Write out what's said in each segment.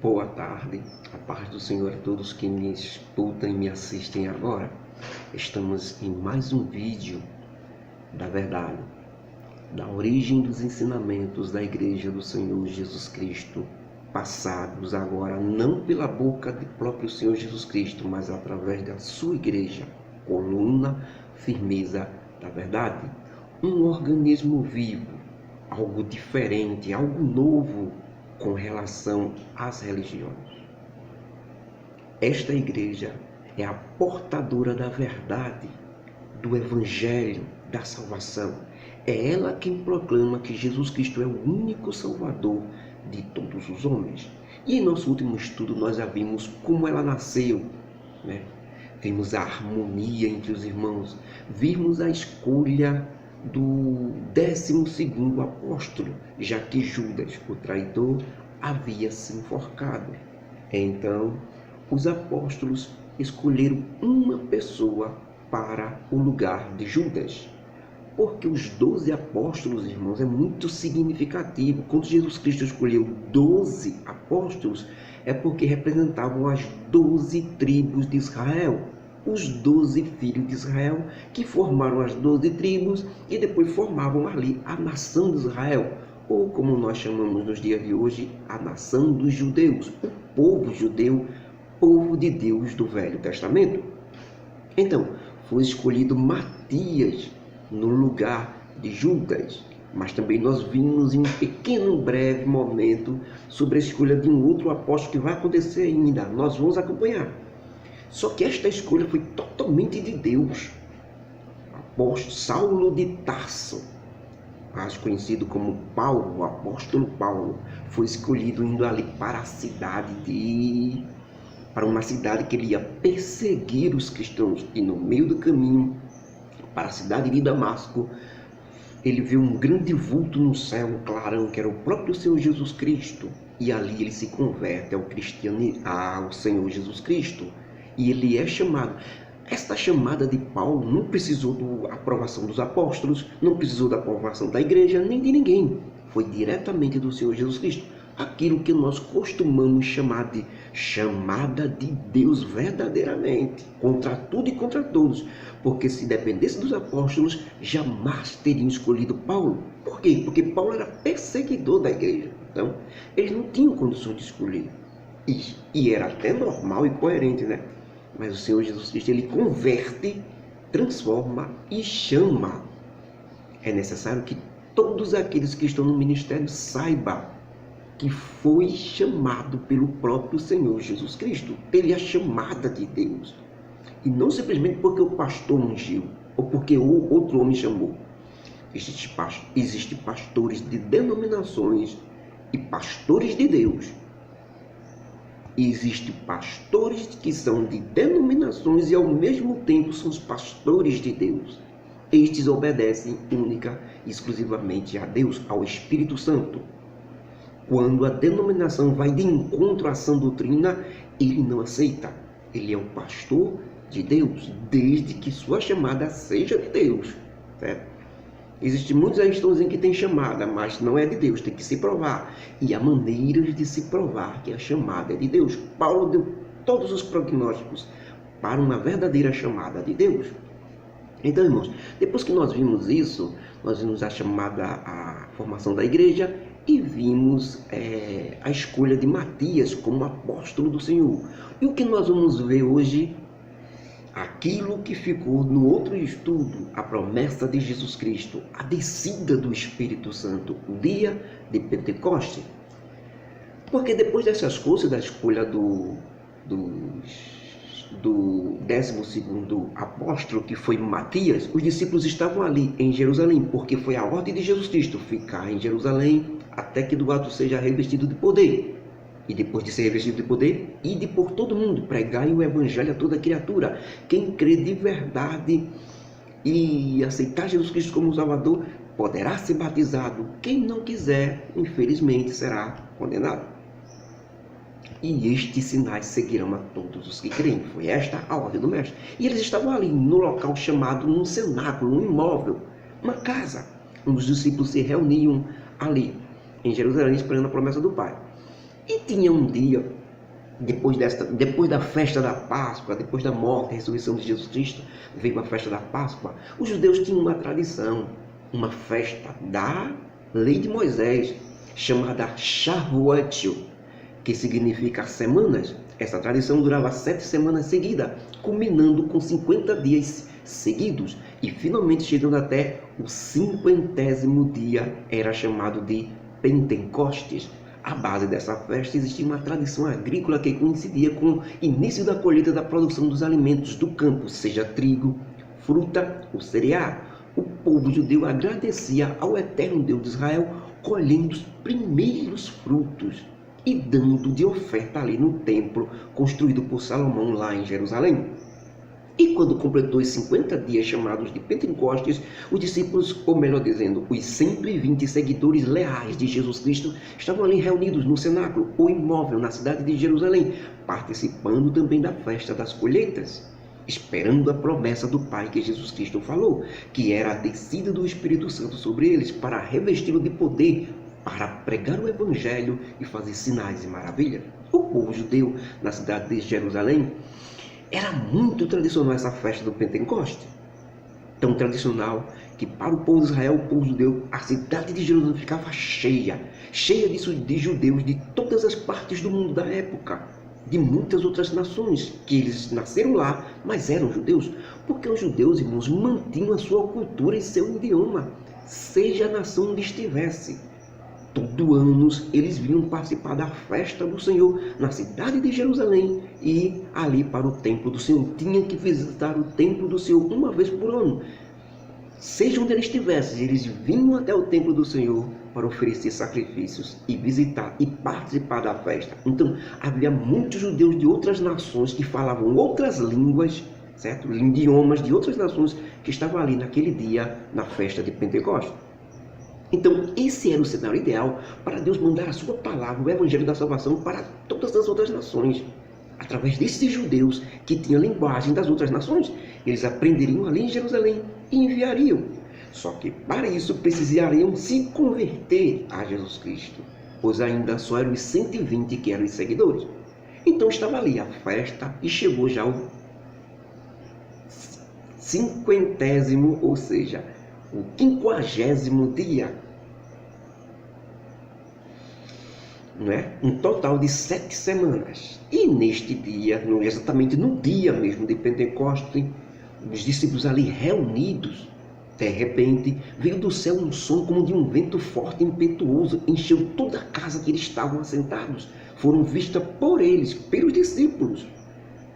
Boa tarde, a paz do Senhor a todos que me escutam e me assistem agora. Estamos em mais um vídeo da verdade, da origem dos ensinamentos da Igreja do Senhor Jesus Cristo, passados agora não pela boca do próprio Senhor Jesus Cristo, mas através da sua Igreja, coluna, firmeza da verdade. Um organismo vivo, algo diferente, algo novo com relação às religiões. Esta igreja é a portadora da verdade, do evangelho, da salvação. É ela quem proclama que Jesus Cristo é o único salvador de todos os homens. E em nosso último estudo nós já vimos como ela nasceu, né? Vimos a harmonia entre os irmãos, vimos a escolha do 12º apóstolo, já que Judas, o traidor, havia se enforcado. Então, os apóstolos escolheram uma pessoa para o lugar de Judas. Porque os 12 apóstolos, irmãos, é muito significativo. Quando Jesus Cristo escolheu 12 apóstolos, é porque representavam as 12 tribos de Israel. Os 12 filhos de Israel, que formaram as 12 tribos e depois formavam ali a nação de Israel, ou como nós chamamos nos dias de hoje, a nação dos judeus, o povo judeu, povo de Deus do Velho Testamento. Então, foi escolhido Matias no lugar de Judas, mas também nós vimos em um pequeno, breve momento sobre a escolha de um outro apóstolo que vai acontecer ainda, nós vamos acompanhar. Só que esta escolha foi totalmente de Deus. O apóstolo Saulo de Tarso, mais conhecido como Paulo, o apóstolo Paulo, foi escolhido indo ali para uma cidade que ele ia perseguir os cristãos. E no meio do caminho, para a cidade de Damasco, ele viu um grande vulto no céu, um clarão, que era o próprio Senhor Jesus Cristo. E ali ele se converte ao Senhor Jesus Cristo. E ele é chamado. Esta chamada de Paulo não precisou da aprovação dos apóstolos, não precisou da aprovação da igreja, nem de ninguém. Foi diretamente do Senhor Jesus Cristo. Aquilo que nós costumamos chamar de chamada de Deus verdadeiramente, contra tudo e contra todos. Porque se dependesse dos apóstolos, jamais teriam escolhido Paulo. Por quê? Porque Paulo era perseguidor da igreja. Então, eles não tinham condições de escolher. E era até normal e coerente, né? Mas o Senhor Jesus Cristo, ele converte, transforma e chama. É necessário que todos aqueles que estão no ministério saibam que foi chamado pelo próprio Senhor Jesus Cristo. Ele é a chamada de Deus. E não simplesmente porque o pastor ungiu, ou porque o outro homem chamou. Existem pastores de denominações e pastores de Deus. Existem pastores que são de denominações e ao mesmo tempo são os pastores de Deus. Estes obedecem única e exclusivamente a Deus, ao Espírito Santo. Quando a denominação vai de encontro à sã doutrina, ele não aceita. Ele é um pastor de Deus, desde que sua chamada seja de Deus. Certo? Existem muitos aí que estão dizendo que tem chamada, mas não é de Deus, tem que se provar. E há maneiras de se provar que a chamada é de Deus. Paulo deu todos os prognósticos para uma verdadeira chamada de Deus. Então, irmãos, depois que nós vimos isso, nós vimos a chamada, a formação da igreja e vimos a escolha de Matias como apóstolo do Senhor. E o que nós vamos ver hoje? Aquilo que ficou no outro estudo, a promessa de Jesus Cristo, a descida do Espírito Santo, o dia de Pentecoste. Porque depois dessas coisas, da escolha do 12º apóstolo, que foi Matias, os discípulos estavam ali em Jerusalém, porque foi a ordem de Jesus Cristo ficar em Jerusalém até que do alto seja revestido de poder. E depois de ser revestido de poder, ide por todo mundo, pregai o evangelho a toda criatura. Quem crê de verdade e aceitar Jesus Cristo como Salvador, poderá ser batizado. Quem não quiser, infelizmente, será condenado. E estes sinais seguirão a todos os que creem. Foi esta a ordem do mestre. E eles estavam ali, no local chamado um cenáculo, um imóvel, uma casa, onde os discípulos se reuniam ali, em Jerusalém, esperando a promessa do Pai. E tinha um dia, depois da festa da Páscoa, depois da morte e ressurreição de Jesus Cristo, veio a festa da Páscoa. Os judeus tinham uma tradição, uma festa da lei de Moisés, chamada Shavuot, que significa semanas. Essa tradição durava 7 semanas seguidas, culminando com 50 dias seguidos, e finalmente chegando até o 50º dia, era chamado de Pentecostes. À base dessa festa existia uma tradição agrícola que coincidia com o início da colheita da produção dos alimentos do campo, seja trigo, fruta ou cereal. O povo judeu agradecia ao eterno Deus de Israel, colhendo os primeiros frutos e dando de oferta ali no templo construído por Salomão lá em Jerusalém. E quando completou os 50 dias chamados de Pentecostes, os discípulos, ou melhor dizendo, os 120 seguidores leais de Jesus Cristo, estavam ali reunidos no cenáculo ou imóvel na cidade de Jerusalém, participando também da festa das colheitas, esperando a promessa do Pai que Jesus Cristo falou, que era a descida do Espírito Santo sobre eles para revesti-lo de poder, para pregar o Evangelho e fazer sinais e maravilhas. O povo judeu na cidade de Jerusalém, era muito tradicional essa festa do Pentecoste. Tão tradicional que para o povo de Israel, o povo judeu, a cidade de Jerusalém ficava cheia de judeus de todas as partes do mundo da época, de muitas outras nações, que eles nasceram lá, mas eram judeus, porque os judeus, irmãos, mantinham a sua cultura e seu idioma, seja a nação onde estivesse. Todo ano eles vinham participar da festa do Senhor na cidade de Jerusalém e ali para o templo do Senhor. Tinha que visitar o templo do Senhor uma vez por ano. Seja onde eles estivessem, eles vinham até o templo do Senhor para oferecer sacrifícios e visitar e participar da festa. Então havia muitos judeus de outras nações que falavam outras línguas, certo? Idiomas de outras nações que estavam ali naquele dia na festa de Pentecostes. Então, esse era o cenário ideal para Deus mandar a sua palavra, o Evangelho da Salvação, para todas as outras nações. Através desses judeus que tinham a linguagem das outras nações, eles aprenderiam ali em Jerusalém e enviariam. Só que para isso precisariam se converter a Jesus Cristo, pois ainda só eram os 120 que eram os seguidores. Então estava ali a festa e chegou já o 50º, ou seja, o 50º dia, não é? Um total de 7 semanas. E neste dia, exatamente no dia mesmo de Pentecostes, os discípulos ali reunidos, de repente veio do céu um som como de um vento forte e impetuoso, encheu toda a casa que eles estavam assentados. Foram vistas por eles, pelos discípulos.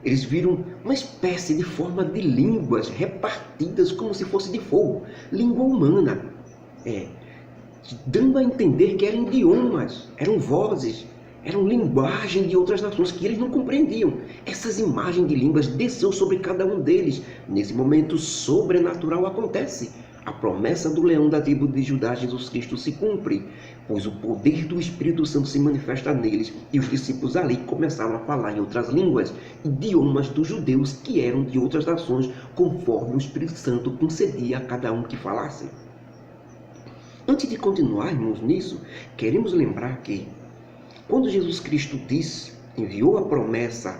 Eles viram uma espécie de forma de línguas repartidas como se fosse de fogo, língua humana, dando a entender que eram idiomas, eram vozes, eram linguagem de outras nações que eles não compreendiam. Essas imagens de línguas desceu sobre cada um deles. Nesse momento sobrenatural acontece. A promessa do leão da tribo de Judá, Jesus Cristo, se cumpre, pois o poder do Espírito Santo se manifesta neles, e os discípulos ali começaram a falar em outras línguas, idiomas dos judeus que eram de outras nações, conforme o Espírito Santo concedia a cada um que falasse. Antes de continuarmos nisso, queremos lembrar que, quando Jesus Cristo enviou a promessa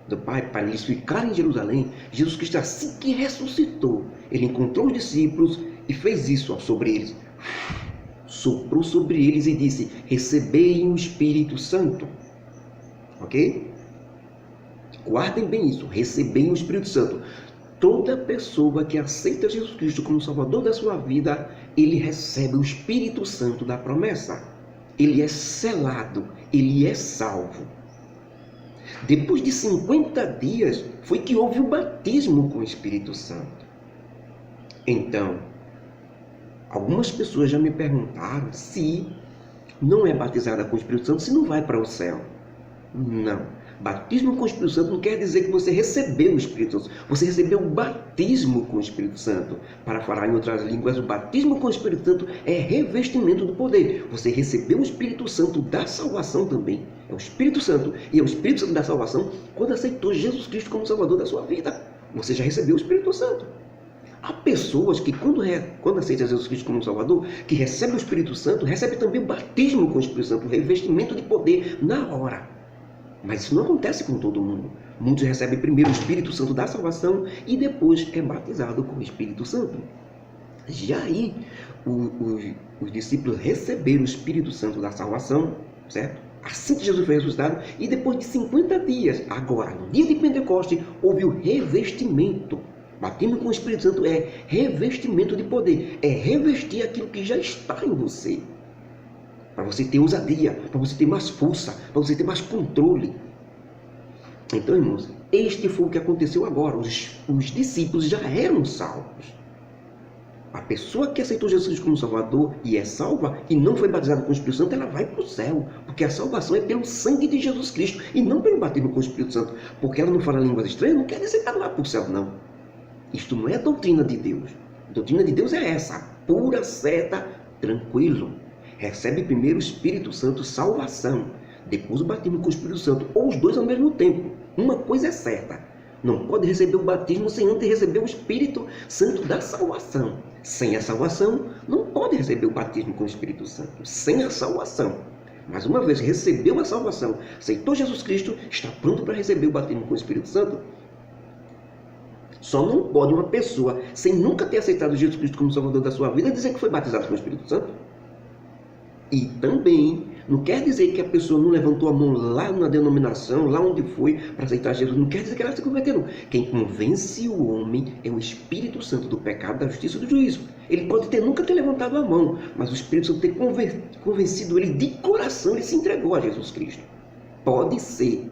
do Pai para eles ficarem em Jerusalém, Jesus Cristo, assim que ressuscitou, ele encontrou os discípulos e fez isso sobre eles. Soprou sobre eles e disse: recebei o Espírito Santo. Ok? Guardem bem isso, recebei o Espírito Santo. Toda pessoa que aceita Jesus Cristo como Salvador da sua vida, ele recebe o Espírito Santo da promessa. Ele é selado, ele é salvo. Depois de 50 dias, foi que houve o batismo com o Espírito Santo. Então, algumas pessoas já me perguntaram se não é batizada com o Espírito Santo, se não vai para o céu. Não. Batismo com o Espírito Santo não quer dizer que você recebeu o Espírito Santo. Você recebeu o batismo com o Espírito Santo. Para falar em outras línguas, o batismo com o Espírito Santo é revestimento do poder. Você recebeu o Espírito Santo da salvação também. É o Espírito Santo e é o Espírito Santo da salvação quando aceitou Jesus Cristo como Salvador da sua vida. Você já recebeu o Espírito Santo. Há pessoas que quando aceitam Jesus Cristo como Salvador, que recebem o Espírito Santo, recebem também o batismo com o Espírito Santo, o revestimento de poder na hora. Mas isso não acontece com todo mundo. Muitos recebem primeiro o Espírito Santo da salvação e depois é batizado com o Espírito Santo. Já aí, os discípulos receberam o Espírito Santo da salvação, certo? Assim que Jesus foi ressuscitado, e depois de 50 dias, agora, no dia de Pentecoste, houve o revestimento. Batismo com o Espírito Santo é revestimento de poder, é revestir aquilo que já está em você. Para você ter ousadia, para você ter mais força, para você ter mais controle. Então, irmãos, este foi o que aconteceu agora. Os discípulos já eram salvos. A pessoa que aceitou Jesus como Salvador e é salva e não foi batizada com o Espírito Santo, ela vai para o céu. Porque a salvação é pelo sangue de Jesus Cristo e não pelo batismo com o Espírito Santo. Porque ela não fala línguas estranhas, não quer dizer que ela vai para o céu, não. Isto não é a doutrina de Deus. A doutrina de Deus é essa, pura, certa, tranquilo. Recebe primeiro o Espírito Santo, salvação. Depois o batismo com o Espírito Santo. Ou os dois ao mesmo tempo. Uma coisa é certa. Não pode receber o batismo sem antes receber o Espírito Santo da salvação. Sem a salvação, não pode receber o batismo com o Espírito Santo. Sem a salvação. Mas uma vez recebeu a salvação, aceitou Jesus Cristo, está pronto para receber o batismo com o Espírito Santo. Só não pode uma pessoa, sem nunca ter aceitado Jesus Cristo como Salvador da sua vida, dizer que foi batizado com o Espírito Santo. E também não quer dizer que a pessoa não levantou a mão lá na denominação, lá onde foi, para aceitar Jesus. Não quer dizer que ela se converteu. Quem convence o homem é o Espírito Santo do pecado, da justiça e do juízo. Ele pode nunca ter levantado a mão, mas o Espírito Santo ter convencido ele de coração, ele se entregou a Jesus Cristo. Pode ser.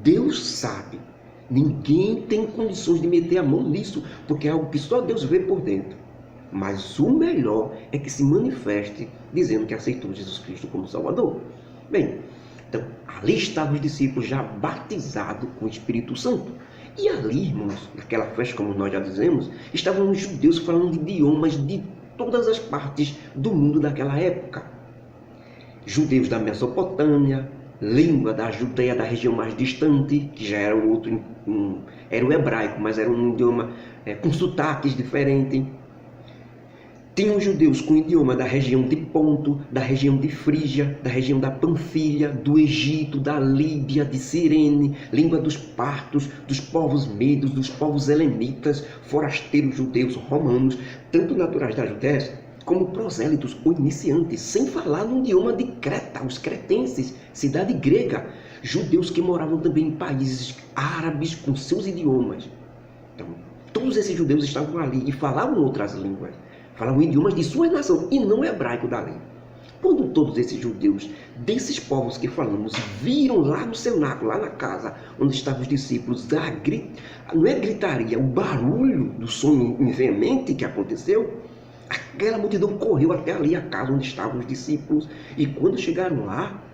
Deus sabe. Ninguém tem condições de meter a mão nisso, porque é algo que só Deus vê por dentro. Mas o melhor é que se manifeste dizendo que aceitou Jesus Cristo como Salvador. Bem, então ali estavam os discípulos já batizados com o Espírito Santo. E ali, irmãos, naquela festa, como nós já dizemos, estavam os judeus falando idiomas de todas as partes do mundo daquela época. Judeus da Mesopotâmia, língua da Judeia, da região mais distante, que já era era o hebraico, mas era um idioma com sotaques diferentes. Tinham os judeus com o idioma da região de Ponto, da região de Frígia, da região da Panfilha, do Egito, da Líbia, de Cirene, língua dos partos, dos povos medos, dos povos helenitas, forasteiros judeus romanos, tanto naturais da Judéia, como prosélitos ou iniciantes, sem falar no idioma de Creta, os cretenses, cidade grega, judeus que moravam também em países árabes com seus idiomas. Então, todos esses judeus estavam ali e falavam outras línguas. Falavam idiomas de sua nação e não hebraico da lei. Quando todos esses judeus, desses povos que falamos, viram lá no cenáculo, lá na casa onde estavam os discípulos, não é gritaria, o barulho do som veemente que aconteceu, aquela multidão correu até ali a casa onde estavam os discípulos. E quando chegaram lá,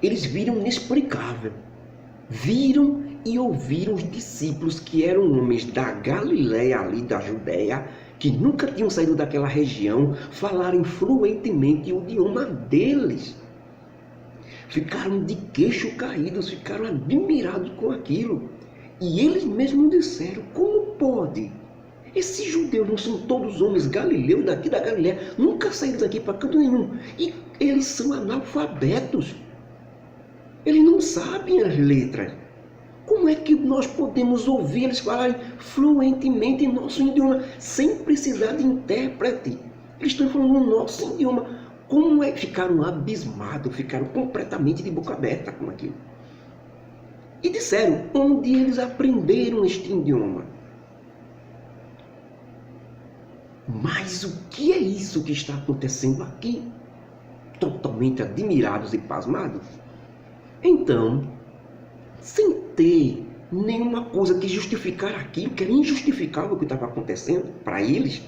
eles viram o inexplicável. Viram e ouviram os discípulos, que eram homens da Galiléia, ali da Judéia, que nunca tinham saído daquela região, falarem fluentemente o idioma deles. Ficaram de queixo caídos, ficaram admirados com aquilo. E eles mesmos disseram: como pode? Esses judeus não são todos homens galileus daqui da Galiléia, nunca saíram daqui para canto nenhum. E eles são analfabetos. Eles não sabem as letras. Como é que nós podemos ouvir eles falarem fluentemente em nosso idioma, sem precisar de intérprete? Eles estão falando no nosso idioma. Como é que ficaram abismados, ficaram completamente de boca aberta com aquilo? E disseram: onde eles aprenderam este idioma? Mas o que é isso que está acontecendo aqui? Totalmente admirados e pasmados. Então, sem ter nenhuma coisa que justificar aquilo, que era injustificável o que estava acontecendo para eles,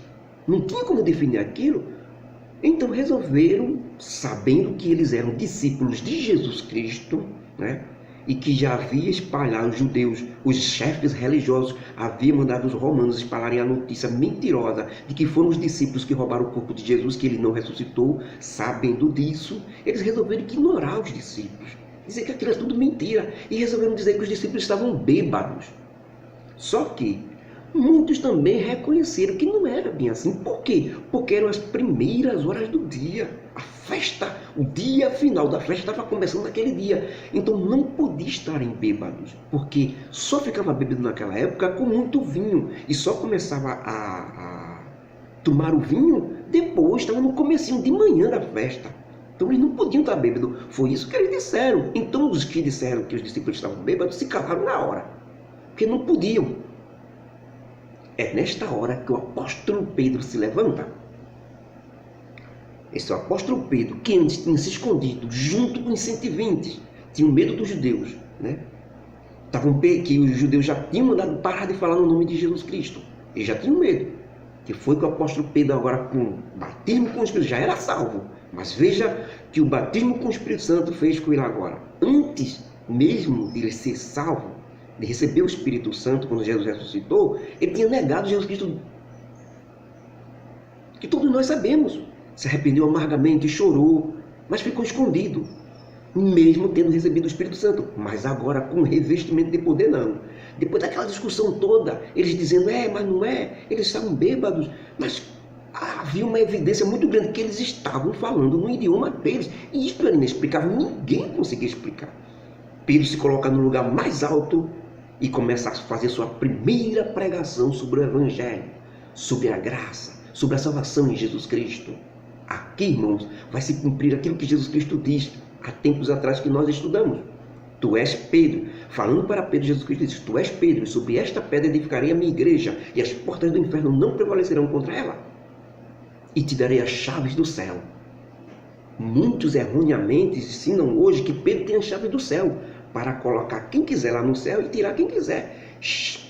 não tinha como definir aquilo, então resolveram, sabendo que eles eram discípulos de Jesus Cristo, né, e que já havia espalhado os judeus, os chefes religiosos, haviam mandado os romanos espalharem a notícia mentirosa de que foram os discípulos que roubaram o corpo de Jesus, que ele não ressuscitou. Sabendo disso, eles resolveram ignorar os discípulos, dizer que aquilo é tudo mentira, e resolveram dizer que os discípulos estavam bêbados. Só que muitos também reconheceram que não era bem assim. Por quê? Porque eram as primeiras horas do dia. A festa, o dia final da festa estava começando naquele dia. Então não podia estarem bêbados, porque só ficava bêbado naquela época com muito vinho. E só começava a tomar o vinho depois, estava no comecinho de manhã da festa. Então eles não podiam estar bêbados. Foi isso que eles disseram. Então os que disseram que os discípulos estavam bêbados se calaram na hora, porque não podiam. É nesta hora que o apóstolo Pedro se levanta. Esse é o apóstolo Pedro, que antes tinha se escondido junto com os 120, tinham medo dos judeus, né? Que os judeus já tinham mandado parar de falar no nome de Jesus Cristo. Eles já tinham medo. Que foi que o apóstolo Pedro agora, com o batismo com o Espírito, já era salvo. Mas veja que o batismo com o Espírito Santo fez com ele agora. Antes mesmo de ele ser salvo, de receber o Espírito Santo, quando Jesus ressuscitou, ele tinha negado Jesus Cristo, que todos nós sabemos. Se arrependeu amargamente, chorou, mas ficou escondido, mesmo tendo recebido o Espírito Santo. Mas agora com revestimento de poder, não. Depois daquela discussão toda, eles dizendo, mas não é, eles estavam bêbados, mas havia uma evidência muito grande que eles estavam falando no idioma deles, e isso era inexplicável, ninguém conseguia explicar. Pedro se coloca no lugar mais alto e começa a fazer sua primeira pregação sobre o Evangelho, sobre a graça, sobre a salvação em Jesus Cristo. Aqui, irmãos, vai se cumprir aquilo que Jesus Cristo diz há tempos atrás que nós estudamos. Tu és Pedro. Falando para Pedro, Jesus Cristo diz, tu és Pedro, e sobre esta pedra edificarei a minha igreja, e as portas do inferno não prevalecerão contra ela. E te darei as chaves do céu. Muitos erroneamente ensinam hoje que Pedro tem as chaves do céu, para colocar quem quiser lá no céu e tirar quem quiser.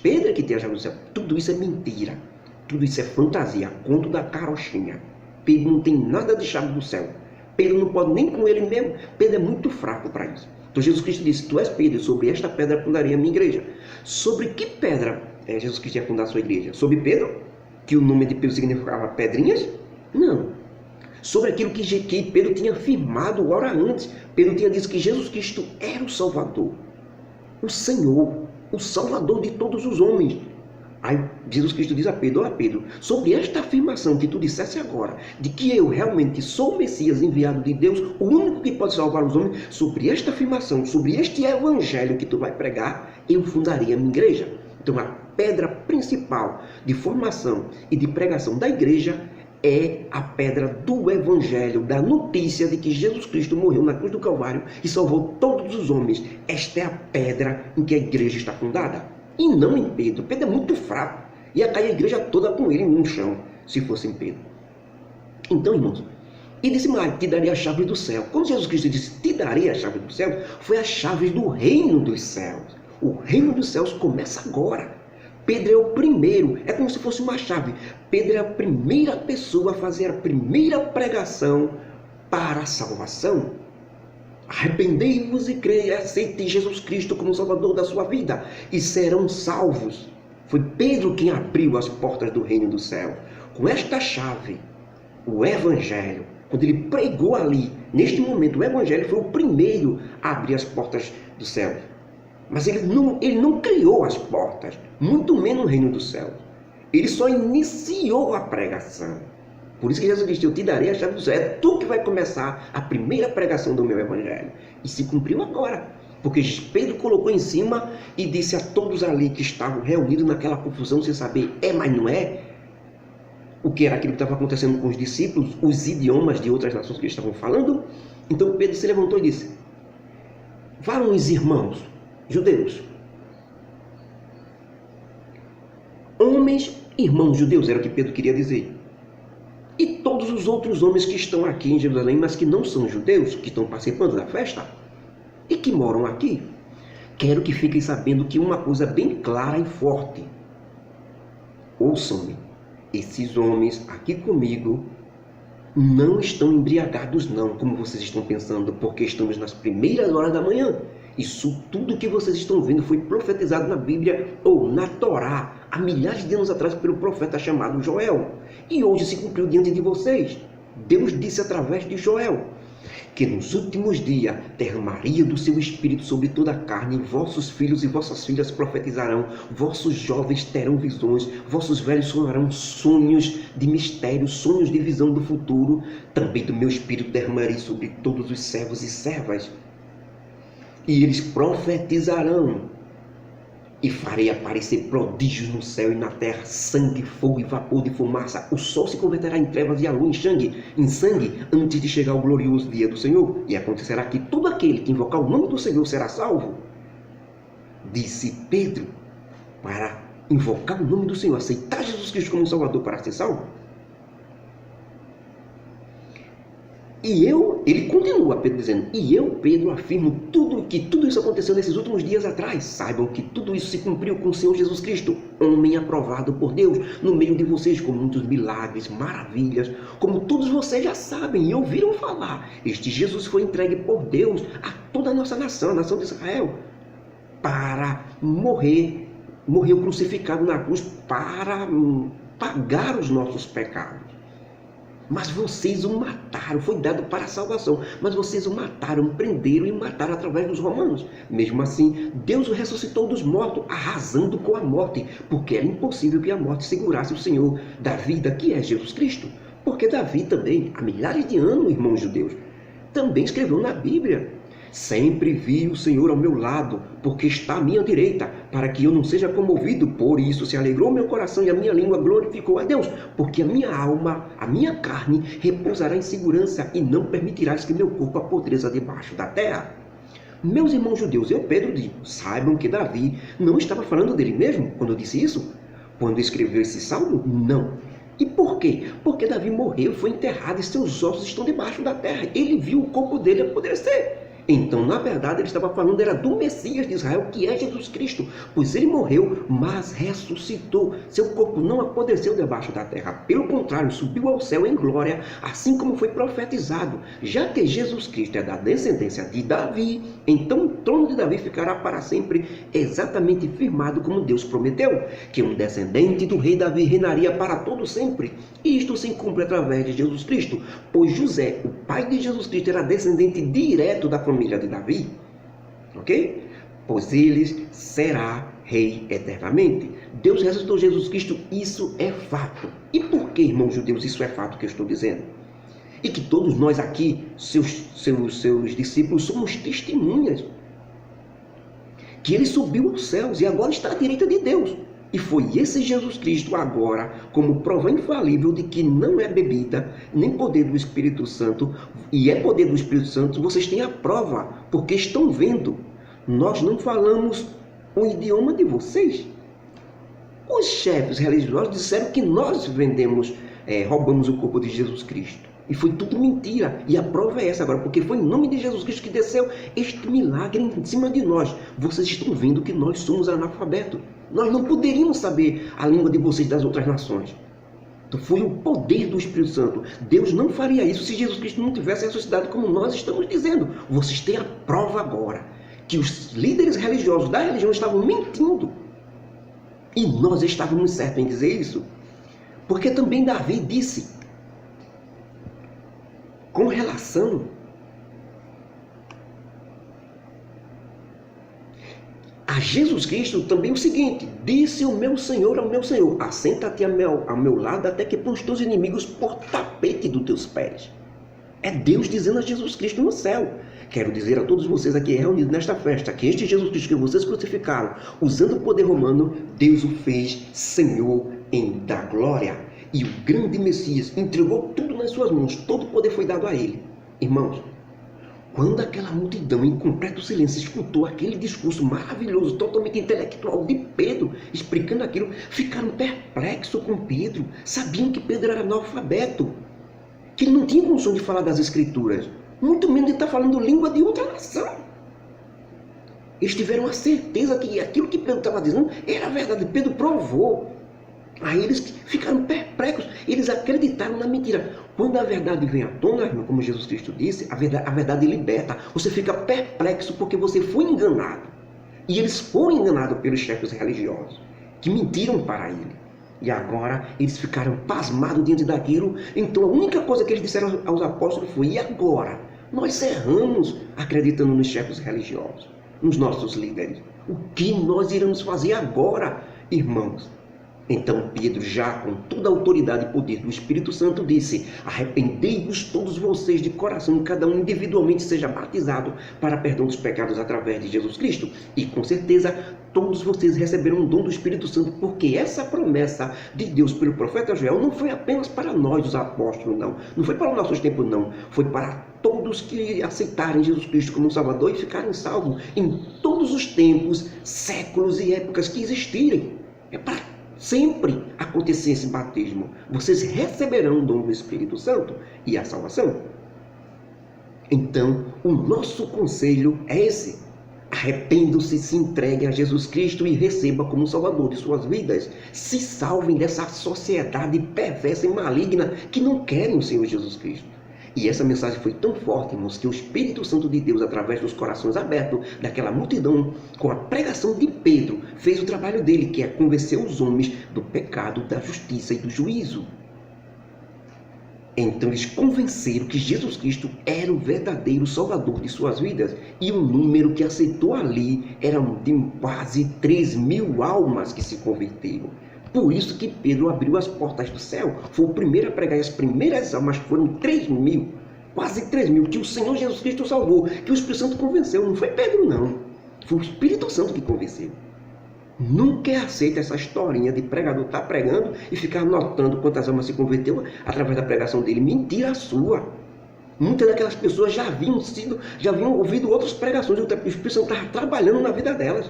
Pedro é que tem a chave do céu. Tudo isso é mentira. Tudo isso é fantasia, conto da carochinha. Pedro não tem nada de chave do céu. Pedro não pode nem com ele mesmo. Pedro é muito fraco para isso. Então Jesus Cristo disse, tu és Pedro, sobre esta pedra fundarei a minha igreja. Sobre que pedra Jesus Cristo ia fundar a sua igreja? Sobre Pedro? Que o nome de Pedro significava pedrinhas? Não. Sobre aquilo que Pedro tinha afirmado hora antes. Pedro tinha dito que Jesus Cristo era o Salvador, o Senhor, o Salvador de todos os homens. Aí Jesus Cristo diz a Pedro, Pedro, sobre esta afirmação que tu dissesse agora, de que eu realmente sou o Messias enviado de Deus, o único que pode salvar os homens, sobre esta afirmação, sobre este evangelho que tu vai pregar, eu fundarei a minha igreja. Então a pedra principal de formação e de pregação da igreja é a pedra do Evangelho, da notícia de que Jesus Cristo morreu na cruz do Calvário e salvou todos os homens. Esta é a pedra em que a igreja está fundada. E não em Pedro. Pedro é muito fraco. Ia cair a igreja toda com ele no chão, se fosse em Pedro. Então, irmãos, e disse mais, te darei a chave do céu. Quando Jesus Cristo disse, te darei a chave do céu, foi a chave do reino dos céus. O reino dos céus começa agora. Pedro é o primeiro, é como se fosse uma chave. Pedro é a primeira pessoa a fazer a primeira pregação para a salvação. Arrependei-vos e aceitem Jesus Cristo como Salvador da sua vida e serão salvos. Foi Pedro quem abriu as portas do reino do céu. Com esta chave, o Evangelho, quando ele pregou ali, neste momento, o Evangelho foi o primeiro a abrir as portas do céu. Mas ele não criou as portas, muito menos o reino do céu. Ele só iniciou a pregação. Por isso que Jesus disse, eu te darei a chave do céu. É tu que vai começar a primeira pregação do meu evangelho. E se cumpriu agora. Porque Pedro colocou em cima e disse a todos ali que estavam reunidos naquela confusão, sem saber, mas não é? O que era aquilo que estava acontecendo com os discípulos, os idiomas de outras nações que eles estavam falando. Então Pedro se levantou e disse, varões irmãos, judeus, homens, irmãos judeus, era o que Pedro queria dizer. E todos os outros homens que estão aqui em Jerusalém, mas que não são judeus, que estão participando da festa e que moram aqui, quero que fiquem sabendo que uma coisa bem clara e forte. Ouçam-me, esses homens aqui comigo não estão embriagados não, como vocês estão pensando, porque estamos nas primeiras horas da manhã. Isso tudo que vocês estão vendo foi profetizado na Bíblia ou na Torá, há milhares de anos atrás pelo profeta chamado Joel. E hoje se cumpriu diante de vocês. Deus disse através de Joel. que nos últimos dias derramaria do seu Espírito sobre toda a carne, vossos filhos e vossas filhas profetizarão, vossos jovens terão visões, vossos velhos sonharão sonhos de mistério, sonhos de visão do futuro. Também do meu Espírito derramarei sobre todos os servos e servas, e eles profetizarão. E farei aparecer prodígios no céu e na terra, sangue, fogo e vapor de fumaça. O sol se converterá em trevas e a lua em sangue, antes de chegar o glorioso dia do Senhor. E acontecerá que todo aquele que invocar o nome do Senhor será salvo. Disse Pedro, para invocar o nome do Senhor, aceitar Jesus Cristo como Salvador para ser salvo. Ele continua, Pedro, dizendo, e eu, Pedro, afirmo que tudo isso aconteceu nesses últimos dias atrás. Saibam que tudo isso se cumpriu com o Senhor Jesus Cristo, homem aprovado por Deus, no meio de vocês, com muitos milagres, maravilhas, como todos vocês já sabem e ouviram falar. Este Jesus foi entregue por Deus a toda a nossa nação, a nação de Israel, para morreu crucificado na cruz para pagar os nossos pecados. Mas vocês o mataram, foi dado para a salvação, mas vocês o mataram, prenderam e mataram através dos romanos. Mesmo assim, Deus o ressuscitou dos mortos, arrasando com a morte, porque era impossível que a morte segurasse o Senhor da vida, que é Jesus Cristo. Porque Davi também, há milhares de anos, irmãos judeus, também escreveu na Bíblia: sempre vi o Senhor ao meu lado, porque está à minha direita, para que eu não seja comovido. Por isso se alegrou meu coração e a minha língua glorificou a Deus, porque a minha alma, a minha carne, repousará em segurança e não permitirás que meu corpo apodreça debaixo da terra. Meus irmãos judeus, eu, Pedro, digo, saibam que Davi não estava falando dele mesmo quando disse isso? Quando escreveu esse salmo? Não. E por quê? Porque Davi morreu, foi enterrado e seus ossos estão debaixo da terra. Ele viu o corpo dele apodrecer. Então, na verdade, ele estava falando do Messias de Israel, que é Jesus Cristo, pois ele morreu, mas ressuscitou. Seu corpo não apodreceu debaixo da terra, pelo contrário, subiu ao céu em glória, assim como foi profetizado. Já que Jesus Cristo é da descendência de Davi, então o trono de Davi ficará para sempre exatamente firmado como Deus prometeu, que um descendente do rei Davi reinaria para todo sempre. E isto se cumpre através de Jesus Cristo, pois José, o pai de Jesus Cristo, era descendente direto da família de Davi, ok? Pois ele será rei eternamente. Deus ressuscitou Jesus Cristo, isso é fato. E por que, irmãos judeus, isso é fato que eu estou dizendo? E que todos nós aqui, seus discípulos, somos testemunhas que ele subiu aos céus e agora está à direita de Deus. E foi esse Jesus Cristo agora, como prova infalível de que não é bebida, nem poder do Espírito Santo, e é poder do Espírito Santo, vocês têm a prova, porque estão vendo. Nós não falamos o idioma de vocês. Os chefes religiosos disseram que nós roubamos o corpo de Jesus Cristo. E foi tudo mentira. E a prova é essa agora, porque foi em nome de Jesus Cristo que desceu este milagre em cima de nós. Vocês estão vendo que nós somos analfabetos. Nós não poderíamos saber a língua de vocês das outras nações. Então foi o poder do Espírito Santo. Deus não faria isso se Jesus Cristo não tivesse ressuscitado, como nós estamos dizendo. Vocês têm a prova agora que os líderes religiosos da religião estavam mentindo. E nós estávamos certos em dizer isso. Porque também Davi disse, com relação a Jesus Cristo, também o seguinte: disse o meu Senhor ao meu Senhor, assenta-te ao meu lado até que põe os teus inimigos por tapete dos teus pés. É Deus dizendo a Jesus Cristo no céu. Quero dizer a todos vocês aqui reunidos nesta festa, que este Jesus Cristo que vocês crucificaram, usando o poder romano, Deus o fez Senhor da glória. E o grande Messias entregou tudo nas suas mãos, todo o poder foi dado a ele. Irmãos, quando aquela multidão em completo silêncio escutou aquele discurso maravilhoso, totalmente intelectual de Pedro, explicando aquilo, ficaram perplexos com Pedro. Sabiam que Pedro era analfabeto, que ele não tinha condição de falar das Escrituras, muito menos de estar falando língua de outra nação. Eles tiveram a certeza que aquilo que Pedro estava dizendo era verdade. Pedro provou. Aí eles ficaram perplexos, eles acreditaram na mentira. Quando a verdade vem à tona, irmão, como Jesus Cristo disse, a verdade liberta. Você fica perplexo porque você foi enganado. E eles foram enganados pelos chefes religiosos, que mentiram para ele. E agora eles ficaram pasmados diante daquilo. Então a única coisa que eles disseram aos apóstolos foi: e agora? Nós erramos acreditando nos chefes religiosos, nos nossos líderes. O que nós iremos fazer agora, irmãos? Então Pedro, já com toda a autoridade e poder do Espírito Santo, disse: arrependei-vos todos vocês de coração, cada um individualmente seja batizado para perdão dos pecados através de Jesus Cristo. E com certeza todos vocês receberão o dom do Espírito Santo, porque essa promessa de Deus pelo profeta Joel não foi apenas para nós, os apóstolos, não. Não foi para os nossos tempos, não. Foi para todos que aceitarem Jesus Cristo como Salvador e ficarem salvos em todos os tempos, séculos e épocas que existirem. É para sempre acontecer esse batismo. Vocês receberão o dom do Espírito Santo e a salvação. Então, o nosso conselho é esse: arrependam-se, se entreguem a Jesus Cristo e recebam como Salvador de suas vidas. Se salvem dessa sociedade perversa e maligna que não querem o Senhor Jesus Cristo. E essa mensagem foi tão forte, irmãos, que o Espírito Santo de Deus, através dos corações abertos daquela multidão, com a pregação de Pedro, fez o trabalho dele, que é convencer os homens do pecado, da justiça e do juízo. Então eles convenceram que Jesus Cristo era o verdadeiro Salvador de suas vidas. E o número que aceitou ali era de quase 3.000 almas que se converteram. Por isso que Pedro abriu as portas do céu. Foi o primeiro a pregar, as primeiras almas foram 3.000, quase 3.000, que o Senhor Jesus Cristo salvou, que o Espírito Santo convenceu. Não foi Pedro, não. Foi o Espírito Santo que convenceu. Nunca é aceita essa historinha de pregador estar pregando e ficar anotando quantas almas se converteu através da pregação dele. Mentira sua. Muitas daquelas pessoas já haviam ouvido outras pregações, o Espírito Santo estava trabalhando na vida delas.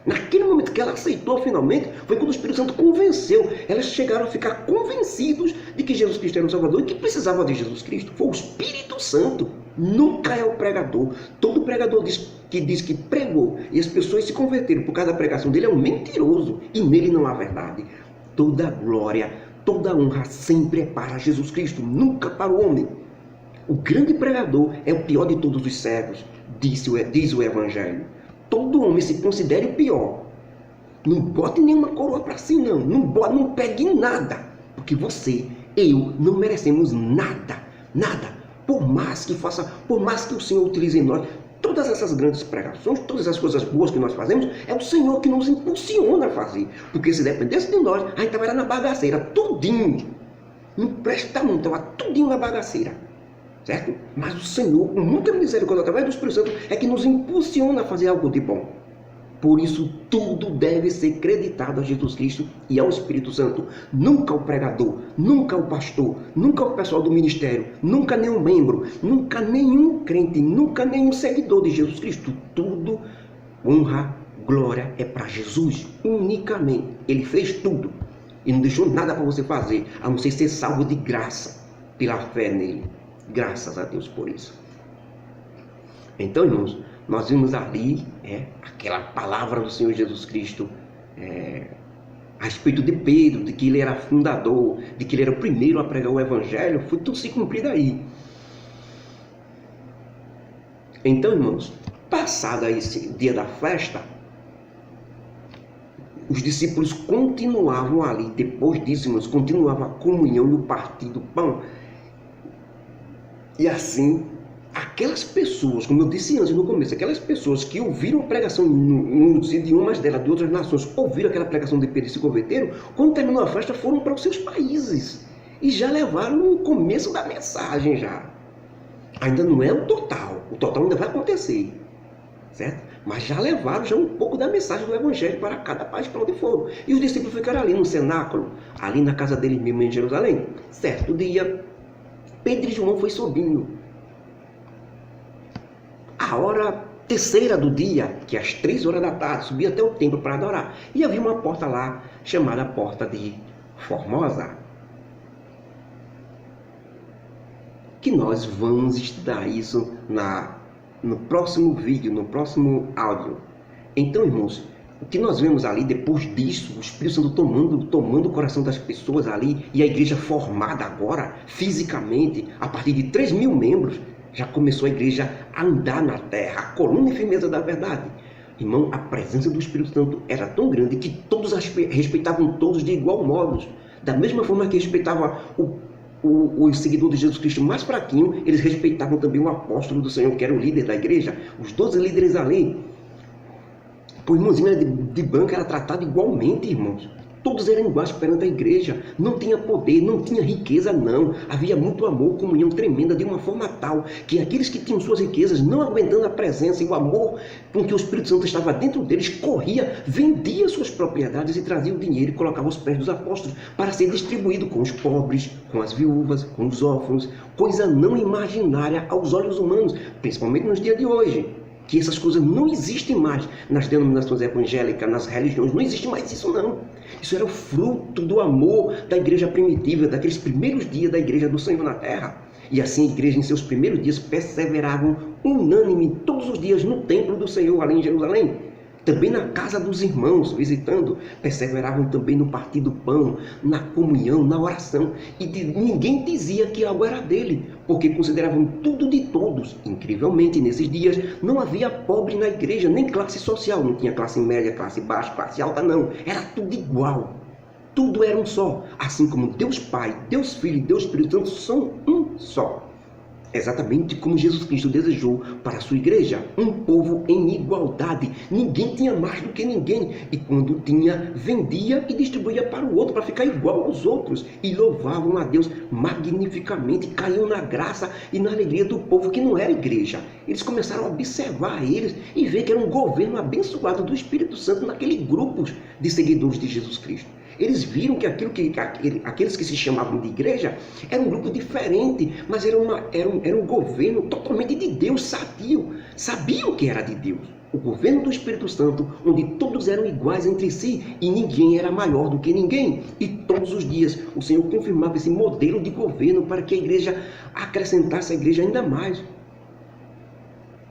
Naquele momento que ela aceitou finalmente, foi quando o Espírito Santo convenceu. Elas chegaram a ficar convencidos de que Jesus Cristo era o Salvador e que precisava de Jesus Cristo. Foi o Espírito Santo. Nunca é o pregador. Todo pregador que diz que pregou e as pessoas se converteram por causa da pregação dele é um mentiroso. E nele não há verdade. Toda glória, toda honra sempre é para Jesus Cristo, nunca para o homem. O grande pregador é o pior de todos os servos, diz o Evangelho. Todo homem se considere o pior. Não bote nenhuma coroa para si, não. Não pegue nada. Porque você, eu, não merecemos nada. Nada. Por mais que o Senhor utilize em nós todas essas grandes pregações, todas as coisas boas que nós fazemos, é o Senhor que nos impulsiona a fazer. Porque se dependesse de nós, a gente estava na bagaceira, tudinho. Não presta muito, estava tudinho na bagaceira. Certo? Mas o Senhor, com muita misericórdia, através do Espírito Santo, é que nos impulsiona a fazer algo de bom. Por isso, tudo deve ser creditado a Jesus Cristo e ao Espírito Santo. Nunca o pregador, nunca o pastor, nunca o pessoal do ministério, nunca nenhum membro, nunca nenhum crente, nunca nenhum seguidor de Jesus Cristo. Tudo, honra, glória é para Jesus, unicamente. Ele fez tudo e não deixou nada para você fazer, a não ser salvo de graça pela fé nele. Graças a Deus por isso. Então, irmãos, nós vimos ali aquela palavra do Senhor Jesus Cristo a respeito de Pedro, de que ele era fundador, de que ele era o primeiro a pregar o Evangelho. Foi tudo se cumprir aí. Então, irmãos, passado esse dia da festa, os discípulos continuavam ali. Depois disso, irmãos, continuava a comunhão e o partir do pão. E assim, aquelas pessoas, como eu disse antes no começo, aquelas pessoas que ouviram a pregação nos idiomas dela, de outras nações, ouviram aquela pregação de Pedro e se converteram, quando terminou a festa, foram para os seus países. E já levaram o começo da mensagem já. Ainda não é o total ainda vai acontecer, certo? Mas já levaram já um pouco da mensagem do Evangelho para cada país para onde foram. E os discípulos ficaram ali no cenáculo, ali na casa deles mesmo em Jerusalém. Certo dia, Pedro e João foi subindo. A hora terceira do dia, que às 3 horas da tarde, subia até o templo para adorar. E havia uma porta lá, chamada Porta de Formosa, que nós vamos estudar isso no próximo vídeo, no próximo áudio. Então, irmãos, o que nós vemos ali, depois disso, o Espírito Santo tomando o coração das pessoas ali, e a igreja formada agora, fisicamente, a partir de 3.000 membros, já começou a igreja a andar na terra, a coluna e firmeza da verdade. Irmão, a presença do Espírito Santo era tão grande que todos respeitavam todos de igual modo. Da mesma forma que respeitava os seguidores de Jesus Cristo mais fraquinhos, eles respeitavam também o apóstolo do Senhor, que era o líder da igreja, os 12 líderes ali. O irmãozinho de banca era tratado igualmente, irmãos. Todos eram iguais perante a igreja. Não tinha poder, não tinha riqueza, não. Havia muito amor, comunhão tremenda, de uma forma tal que aqueles que tinham suas riquezas, não aguentando a presença e o amor com que o Espírito Santo estava dentro deles, corria, vendia suas propriedades e trazia o dinheiro e colocava aos pés dos apóstolos para ser distribuído com os pobres, com as viúvas, com os órfãos. Coisa não imaginária aos olhos humanos, principalmente nos dias de hoje. Que essas coisas não existem mais nas denominações evangélicas, nas religiões, não existe mais isso não. Isso era o fruto do amor da igreja primitiva, daqueles primeiros dias da igreja do Senhor na terra. E assim a igreja em seus primeiros dias perseveravam unânime todos os dias no templo do Senhor ali em Jerusalém. Também na casa dos irmãos, visitando, perseveravam também no partir do pão, na comunhão, na oração. E ninguém dizia que algo era dele, porque consideravam tudo de todos. Incrivelmente, nesses dias, não havia pobre na igreja, nem classe social. Não tinha classe média, classe baixa, classe alta, não. Era tudo igual. Tudo era um só. Assim como Deus Pai, Deus Filho e Deus Espírito Santo são um só. Exatamente como Jesus Cristo desejou para a sua igreja, um povo em igualdade. Ninguém tinha mais do que ninguém. E quando tinha, vendia e distribuía para o outro, para ficar igual aos outros. E louvavam a Deus magnificamente, caíam na graça e na alegria do povo que não era igreja. Eles começaram a observar eles e ver que era um governo abençoado do Espírito Santo naquele grupo de seguidores de Jesus Cristo. Eles viram que aqueles que se chamavam de igreja era um grupo diferente, mas era um governo totalmente de Deus, sabiam que era de Deus. O governo do Espírito Santo, onde todos eram iguais entre si e ninguém era maior do que ninguém. E todos os dias o Senhor confirmava esse modelo de governo para que a igreja acrescentasse a igreja ainda mais.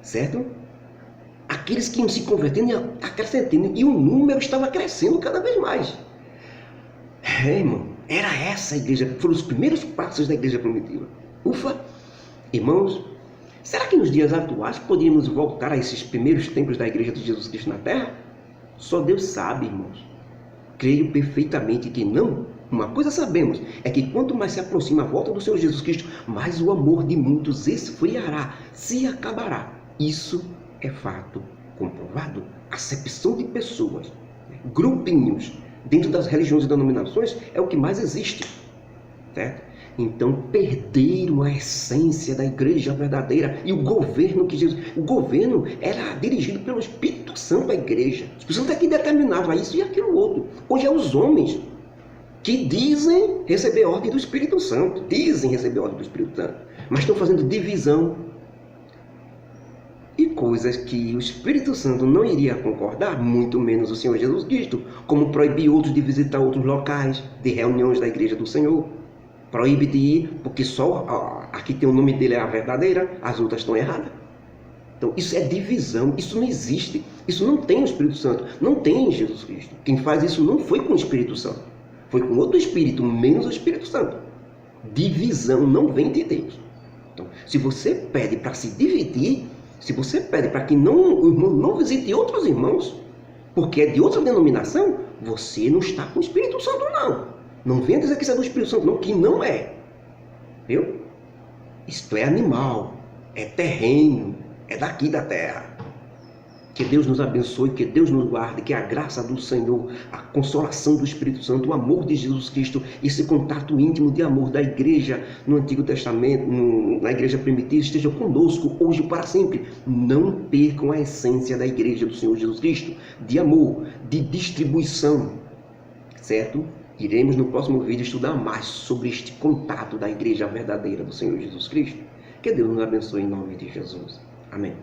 Certo? Aqueles que iam se convertendo iam acrescentando e o número estava crescendo cada vez mais. Irmão, era essa a igreja, foram os primeiros passos da igreja primitiva. Ufa! Irmãos, será que nos dias atuais poderíamos voltar a esses primeiros tempos da igreja de Jesus Cristo na Terra? Só Deus sabe, irmãos. Creio perfeitamente que não. Uma coisa sabemos, é que quanto mais se aproxima a volta do Senhor Jesus Cristo, mais o amor de muitos esfriará, se acabará. Isso é fato comprovado. Acepção de pessoas, grupinhos, dentro das religiões e denominações, é o que mais existe, certo? Então, perderam a essência da igreja verdadeira e o governo que Jesus... O governo era dirigido pelo Espírito Santo, a igreja. O Espírito Santo é que determinava isso e aquilo outro. Hoje é os homens que dizem receber ordem do Espírito Santo, mas estão fazendo divisão e coisas que o Espírito Santo não iria concordar, muito menos o Senhor Jesus Cristo, como proibir outros de visitar outros locais, de reuniões da igreja do Senhor. Proíbe de ir, porque só aqui tem o nome dele é a verdadeira, as outras estão erradas. Então isso é divisão, isso não existe, isso não tem o Espírito Santo, não tem em Jesus Cristo. Quem faz isso não foi com o Espírito Santo, foi com outro Espírito, menos o Espírito Santo. Divisão não vem de Deus. Então, se você pede para se dividir, se você pede para que o irmão não visite outros irmãos, porque é de outra denominação, você não está com o Espírito Santo, não. Não venha dizer que isso é do Espírito Santo, não, que não é. Viu? Isto é animal, é terreno, é daqui da terra. Que Deus nos abençoe, que Deus nos guarde, que a graça do Senhor, a consolação do Espírito Santo, o amor de Jesus Cristo, esse contato íntimo de amor da igreja no Antigo Testamento, na igreja primitiva, esteja conosco hoje e para sempre. Não percam a essência da igreja do Senhor Jesus Cristo, de amor, de distribuição, certo? Iremos no próximo vídeo estudar mais sobre este contato da igreja verdadeira do Senhor Jesus Cristo. Que Deus nos abençoe em nome de Jesus. Amém.